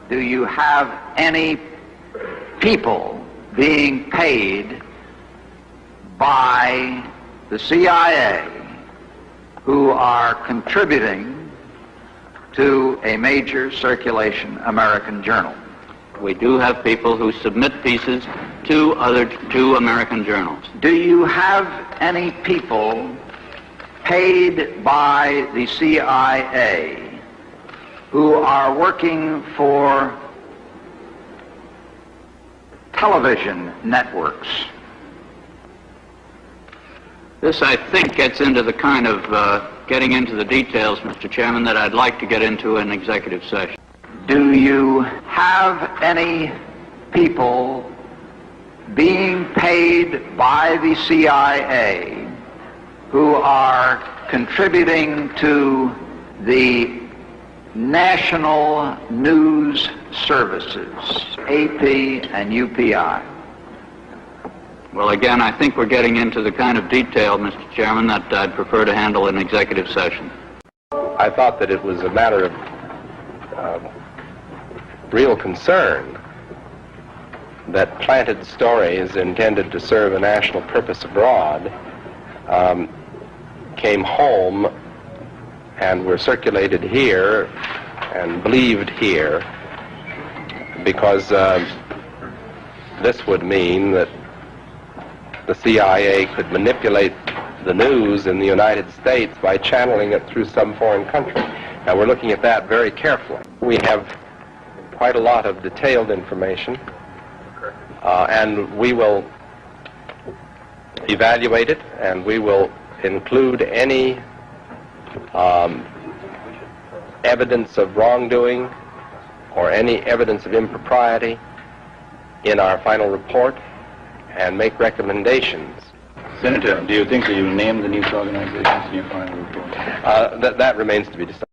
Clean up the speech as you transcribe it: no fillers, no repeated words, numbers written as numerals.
do you have any people being paid by the CIA who are contributing to a major circulation American journal? We do have people who submit pieces to American journals. Do you have any people paid by the CIA who are working for television networks? This, I think, gets into the kind of getting into the details, Mr. Chairman, that I'd like to get into in executive session. Do you have any people being paid by the CIA who are contributing to the national news services, AP and UPI? Well, again, I think we're getting into the kind of detail, Mr. Chairman, that I'd prefer to handle in executive session. I thought that it was a matter of real concern that planted stories intended to serve a national purpose abroad came home and were circulated here and believed here, because this would mean that the CIA could manipulate the news in the United States by channeling it through some foreign country. Now, we're looking at that very carefully. We have quite a lot of detailed information, and we will evaluate it, and we will include any evidence of wrongdoing or any evidence of impropriety in our final report and make recommendations. Senator, do you think that you named the news organizations in your final report? That remains to be decided.